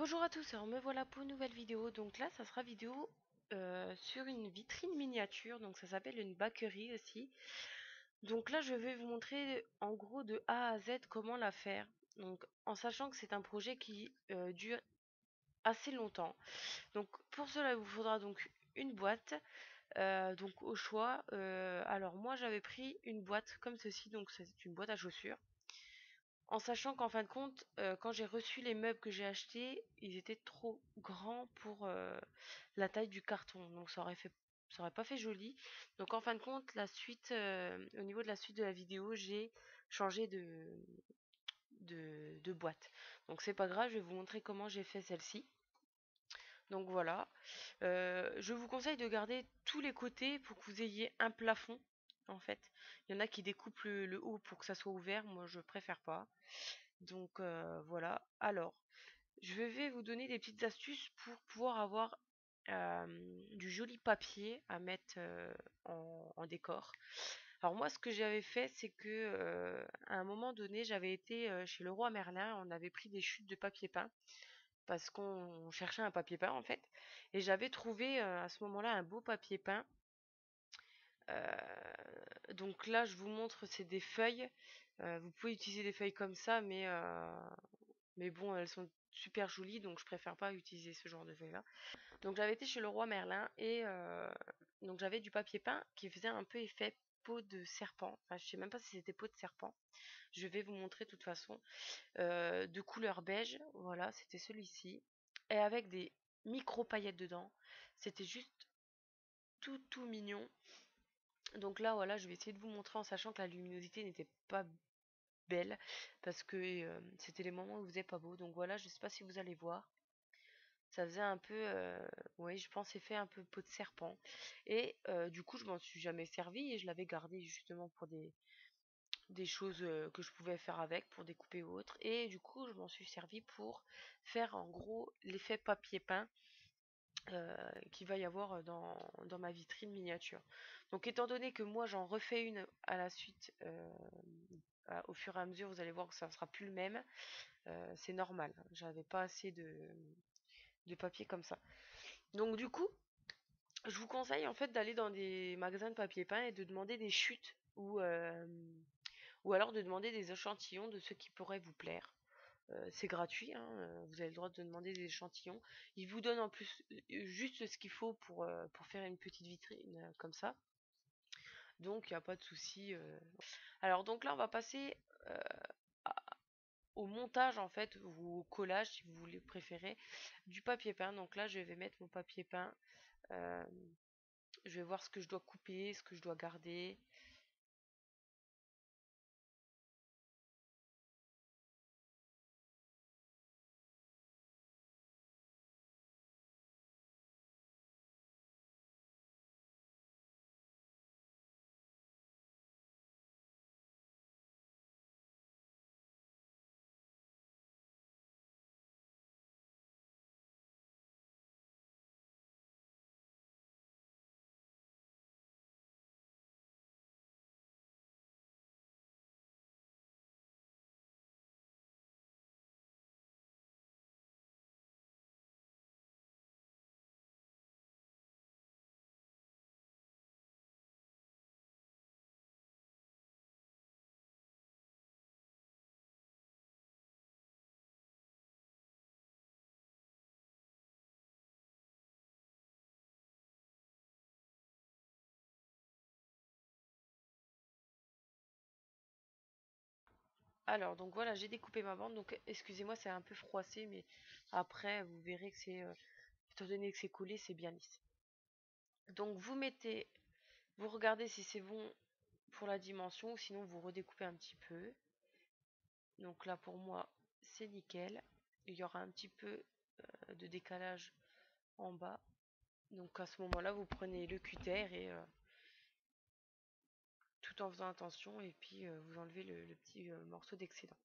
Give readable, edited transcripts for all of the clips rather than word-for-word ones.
Bonjour à tous, alors me voilà pour une nouvelle vidéo. Donc là, ça sera vidéo sur une vitrine miniature. Donc ça s'appelle une bakery aussi. Donc là, je vais vous montrer en gros de A à Z comment la faire. Donc en sachant que c'est un projet qui dure assez longtemps. Donc pour cela, il vous faudra donc une boîte. Donc au choix. Alors moi, j'avais pris une boîte comme ceci. Donc c'est une boîte à chaussures. En sachant qu'en fin de compte, quand j'ai reçu les meubles que j'ai achetés, ils étaient trop grands pour la taille du carton. Donc ça aurait pas fait joli. Donc en fin de compte, au niveau de la suite de la vidéo, j'ai changé de boîte. Donc c'est pas grave, je vais vous montrer comment j'ai fait celle-ci. Donc voilà. Je vous conseille de garder tous les côtés pour que vous ayez un plafond. En fait, il y en a qui découpent le haut pour que ça soit ouvert. Moi, je préfère pas. Donc voilà. Alors, je vais vous donner des petites astuces pour pouvoir avoir du joli papier à mettre en décor. Alors moi, ce que j'avais fait, c'est que à un moment donné, j'avais été chez Leroy Merlin. On avait pris des chutes de papier peint parce qu'on cherchait un papier peint en fait. Et j'avais trouvé à ce moment-là un beau papier peint. Donc là, je vous montre, c'est des feuilles. Vous pouvez utiliser des feuilles comme ça, mais bon, elles sont super jolies, donc je préfère pas utiliser ce genre de feuilles-là. Donc j'avais été chez Leroy Merlin et donc j'avais du papier peint qui faisait un peu effet peau de serpent. Enfin, je sais même pas si c'était peau de serpent. Je vais vous montrer de toute façon. De couleur beige, voilà, c'était celui-ci. Et avec des micro paillettes dedans. C'était juste tout mignon. Donc là, voilà, je vais essayer de vous montrer en sachant que la luminosité n'était pas belle parce que c'était les moments où il faisait pas beau. Donc voilà, je sais pas si vous allez voir. Ça faisait un peu, oui, je pense, effet un peu peau de serpent. Et du coup, je m'en suis jamais servi et je l'avais gardé justement pour des choses que je pouvais faire avec, pour découper ou autre. Et du coup, je m'en suis servi pour faire en gros l'effet papier peint qu'il va y avoir dans ma vitrine miniature. Donc étant donné que moi j'en refais une à la suite, au fur et à mesure, vous allez voir que ça ne sera plus le même. C'est normal, j'avais pas assez de papier comme ça. Donc du coup, je vous conseille en fait d'aller dans des magasins de papier peint et de demander des chutes ou alors de demander des échantillons de ceux qui pourraient vous plaire. C'est gratuit, hein, vous avez le droit de demander des échantillons. Ils vous donnent en plus juste ce qu'il faut pour faire une petite vitrine comme ça. Donc il n'y a pas de souci. Alors donc là on va passer au montage en fait, ou au collage si vous voulez préférer, du papier peint. Donc là je vais mettre mon papier peint. euh, je vais voir ce que je dois couper, ce que je dois garder. Alors donc voilà, j'ai découpé ma bande. Donc excusez-moi, c'est un peu froissé, mais après vous verrez que c'est, étant donné que c'est collé, c'est bien lisse. Donc vous regardez si c'est bon pour la dimension, ou sinon vous redécoupez un petit peu. Donc là pour moi c'est nickel. Il y aura un petit peu de décalage en bas. Donc à ce moment-là vous prenez le cutter et tout en faisant attention, et puis vous enlevez le petit morceau d'excédent.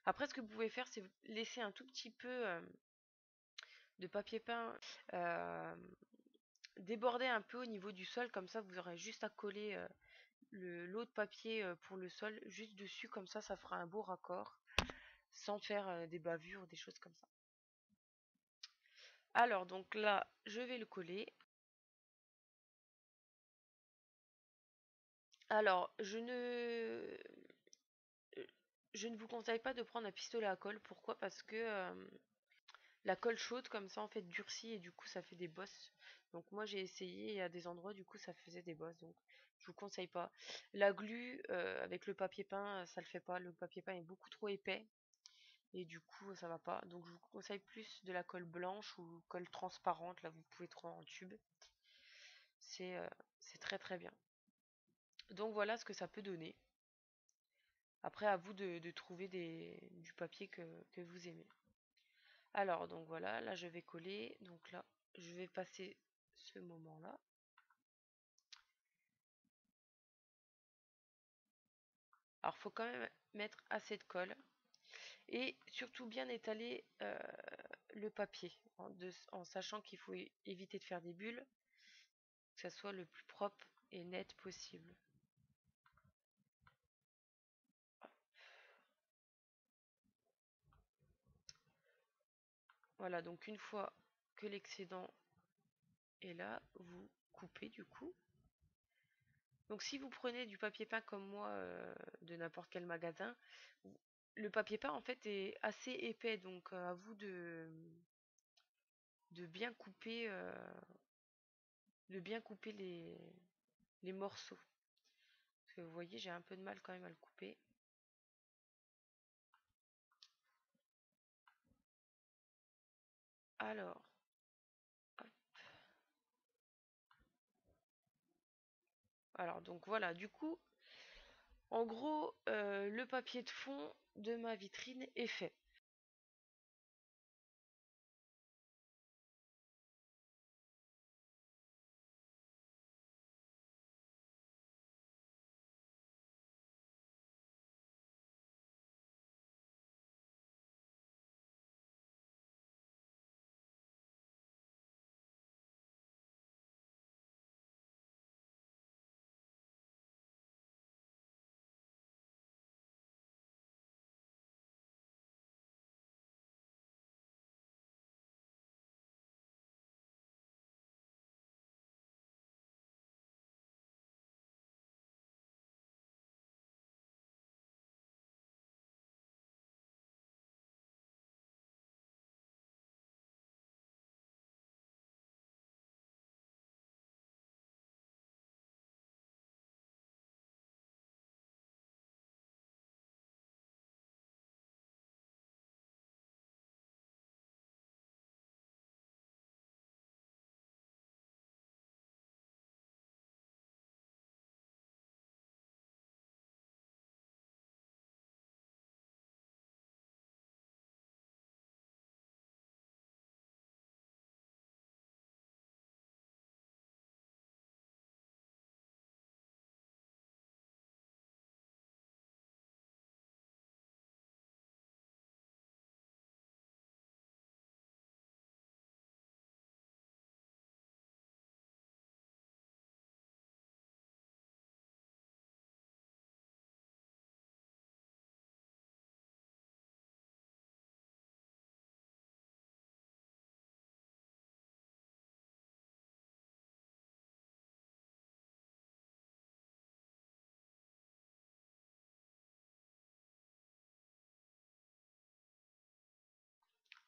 Après ce que vous pouvez faire, c'est laisser un tout petit peu de papier peint euh, déborder un peu au niveau du sol, comme ça vous aurez juste à coller l'autre papier pour le sol juste dessus, comme ça fera un beau raccord sans faire des bavures ou des choses comme ça. Alors, donc là, je vais le coller. Alors, je ne vous conseille pas de prendre un pistolet à colle. Pourquoi? Parce que la colle chaude, comme ça, en fait, durcit et du coup, ça fait des bosses. Donc, moi, j'ai essayé et à des endroits, du coup, ça faisait des bosses. Donc, je vous conseille pas. La glu, avec le papier peint, ça le fait pas. Le papier peint est beaucoup trop épais et du coup, ça va pas. Donc, je vous conseille plus de la colle blanche ou colle transparente. Là, vous pouvez trouver en tube. C'est euh, c'est très très bien. Donc, voilà ce que ça peut donner. Après, à vous de trouver du papier que vous aimez. Alors, donc voilà, là je vais coller. Donc là, je vais passer ce moment-là. Alors, il faut quand même mettre assez de colle. Et surtout bien étaler le papier. En sachant qu'il faut éviter de faire des bulles. Que ça soit le plus propre et net possible. Voilà, donc une fois que l'excédent est là, vous coupez du coup. Donc si vous prenez du papier peint comme moi de n'importe quel magasin, le papier peint en fait est assez épais, donc à vous de bien couper, les morceaux. Parce que vous voyez, j'ai un peu de mal quand même à le couper. Alors, hop. Alors donc voilà, du coup, en gros, le papier de fond de ma vitrine est fait.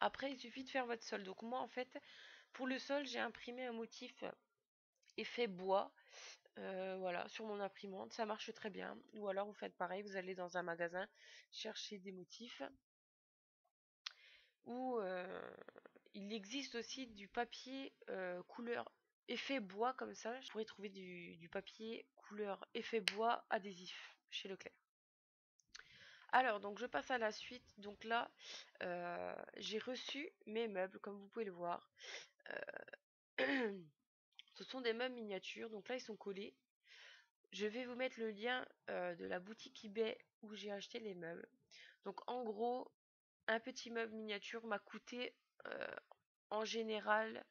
Après, il suffit de faire votre sol. Donc moi, en fait, pour le sol, j'ai imprimé un motif effet bois, voilà, sur mon imprimante. Ça marche très bien. Ou alors, vous faites pareil, vous allez dans un magasin chercher des motifs. Ou il existe aussi du papier couleur effet bois comme ça. Je pourrais trouver du papier couleur effet bois adhésif chez Leclerc. Alors, donc je passe à la suite. Donc là, j'ai reçu mes meubles, comme vous pouvez le voir. Ce sont des meubles miniatures, donc là ils sont collés. Je vais vous mettre le lien de la boutique eBay où j'ai acheté les meubles. Donc en gros, un petit meuble miniature m'a coûté en général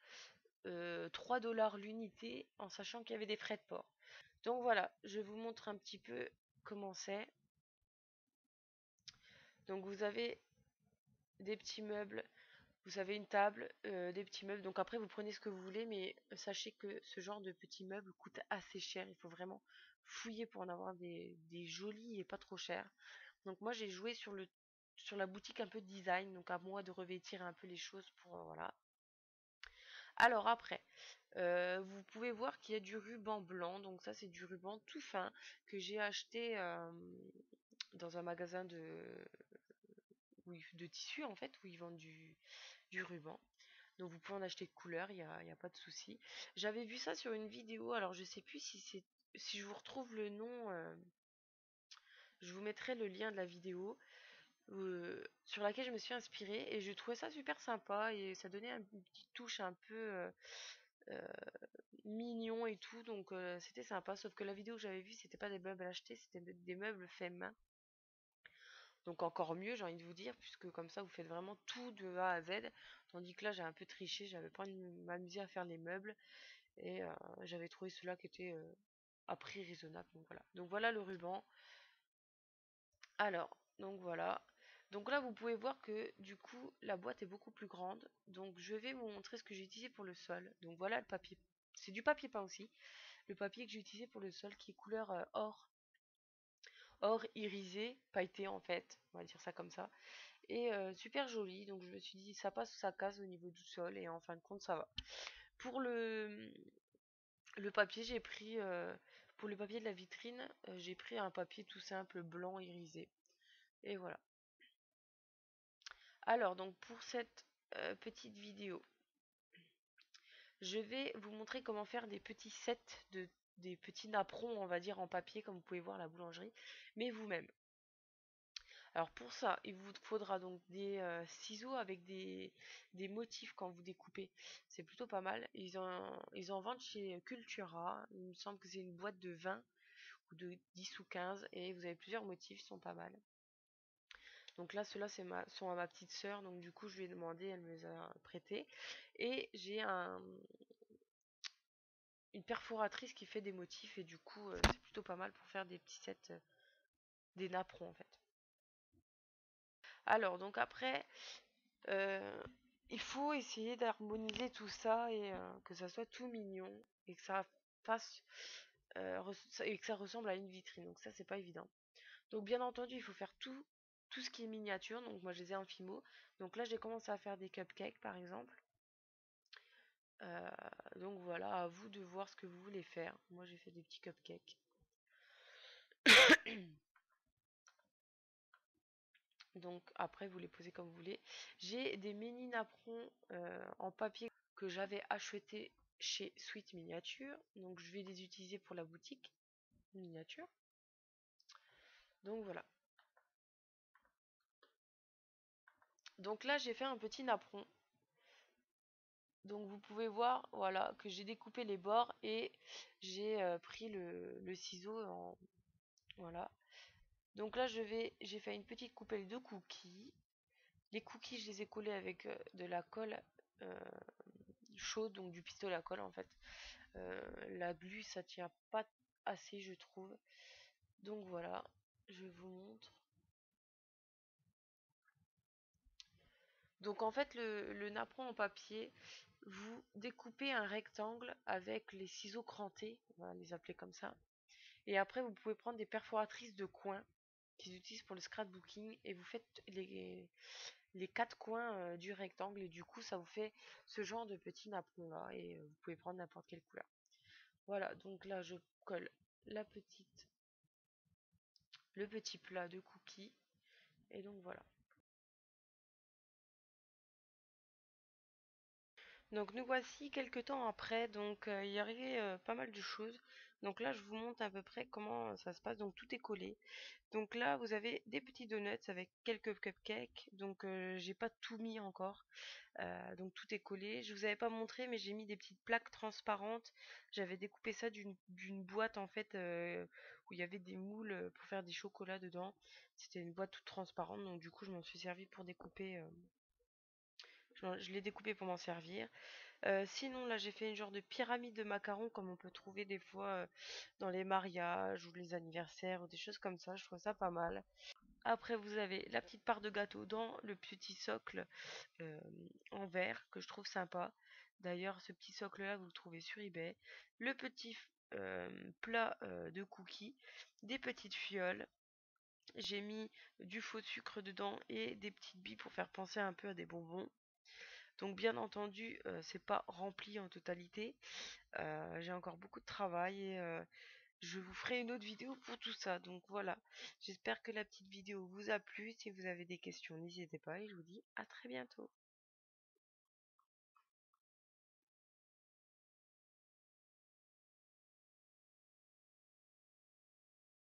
3 $ l'unité, en sachant qu'il y avait des frais de port. Donc voilà, je vous montre un petit peu comment c'est. Donc vous avez des petits meubles. vous avez une table, des petits meubles. Donc après, vous prenez ce que vous voulez, mais sachez que ce genre de petits meubles coûte assez cher. Il faut vraiment fouiller pour en avoir des jolis et pas trop chers. Donc moi, j'ai joué sur la boutique un peu design. Donc à moi de revêtir un peu les choses pour voilà. Alors après, vous pouvez voir qu'il y a du ruban blanc. Donc ça, c'est du ruban tout fin que j'ai acheté dans un magasin de tissu en fait, où ils vendent du ruban. Donc vous pouvez en acheter de couleur, y a pas de souci. J'avais vu ça sur une vidéo, alors je sais plus si je vous retrouve le nom, je vous mettrai le lien de la vidéo sur laquelle je me suis inspirée et je trouvais ça super sympa et ça donnait une petite touche un peu euh, mignon et tout, donc c'était sympa. Sauf que la vidéo que j'avais vue, c'était pas des meubles achetés, c'était des meubles faits main. Donc encore mieux, j'ai envie de vous dire, puisque comme ça vous faites vraiment tout de A à Z. Tandis que là j'ai un peu triché, j'avais pas envie de m'amuser à faire les meubles. Et j'avais trouvé cela qui était à prix raisonnable. Donc voilà le ruban. Alors, donc voilà. Donc là vous pouvez voir que du coup la boîte est beaucoup plus grande. Donc je vais vous montrer ce que j'ai utilisé pour le sol. Donc voilà le papier. C'est du papier peint aussi. Le papier que j'ai utilisé pour le sol qui est couleur or irisé, pailleté en fait. On va dire ça comme ça. Et super joli. Donc je me suis dit ça passe ou ça casse au niveau du sol. Et en fin de compte ça va. Pour le papier, j'ai pris, pour le papier de la vitrine, j'ai pris un papier tout simple blanc irisé. Et voilà. Alors, donc pour cette petite vidéo, je vais vous montrer comment faire des petits sets des petits napperons, on va dire, en papier, comme vous pouvez voir à la boulangerie, mais vous-même. Alors pour ça, il vous faudra donc des ciseaux avec des motifs quand vous découpez. C'est plutôt pas mal. Ils en vendent chez Cultura. Il me semble que c'est une boîte de 20 ou de 10 ou 15 et vous avez plusieurs motifs, ils sont pas mal. Donc là, ceux-là sont à ma petite sœur, donc du coup je lui ai demandé, elle me les a prêtés. Et j'ai une perforatrice qui fait des motifs et du coup c'est plutôt pas mal pour faire des petits sets, des napperons en fait. Alors donc après, euh, il faut essayer d'harmoniser tout ça et que ça soit tout mignon et que ça fasse et que ça ressemble à une vitrine. Donc ça c'est pas évident. Donc bien entendu, il faut faire tout ce qui est miniature. Donc moi je les ai en Fimo. Donc là j'ai commencé à faire des cupcakes par exemple. Euh, donc voilà, à vous de voir ce que vous voulez faire. Moi j'ai fait des petits cupcakes. Donc après vous les posez comme vous voulez. J'ai des mini napperons en papier que j'avais acheté chez Sweet Miniature. Donc je vais les utiliser pour la boutique miniature. Donc voilà. Donc là j'ai fait un petit napperon. Donc vous pouvez voir, voilà, que j'ai découpé les bords et j'ai pris le ciseau voilà. Donc là j'ai fait une petite coupelle de cookies. Les cookies, je les ai collés avec de la colle euh, chaude, donc du pistolet à colle en fait. La glu, ça tient pas assez, je trouve. Donc voilà, je vous montre. Donc en fait, le napperon en papier, vous découpez un rectangle avec les ciseaux crantés, on va les appeler comme ça. Et après, vous pouvez prendre des perforatrices de coin qu'ils utilisent pour le scrapbooking et vous faites les quatre coins du rectangle et du coup, ça vous fait ce genre de petit napperon là et vous pouvez prendre n'importe quelle couleur. Voilà, donc là, je colle le petit plat de cookies et donc voilà. Donc nous voici quelques temps après, donc il y avait pas mal de choses. Donc là je vous montre à peu près comment ça se passe, donc tout est collé. Donc là vous avez des petits donuts avec quelques cupcakes, donc j'ai pas tout mis encore, donc tout est collé. Je vous avais pas montré mais j'ai mis des petites plaques transparentes. J'avais découpé ça d'une boîte en fait où il y avait des moules pour faire des chocolats dedans. C'était une boîte toute transparente, donc du coup je m'en suis servi pour découper. Je l'ai découpé pour m'en servir. Sinon, là, j'ai fait une genre de pyramide de macarons comme on peut trouver des fois dans les mariages ou les anniversaires ou des choses comme ça. Je trouve ça pas mal. Après, vous avez la petite part de gâteau dans le petit socle euh, en verre que je trouve sympa. D'ailleurs, ce petit socle-là, vous le trouvez sur eBay. Le petit plat de cookies, des petites fioles. J'ai mis du faux sucre dedans et des petites billes pour faire penser un peu à des bonbons. Donc bien entendu, c'est pas rempli en totalité. J'ai encore beaucoup de travail et je vous ferai une autre vidéo pour tout ça. Donc voilà, j'espère que la petite vidéo vous a plu. Si vous avez des questions, n'hésitez pas et je vous dis à très bientôt.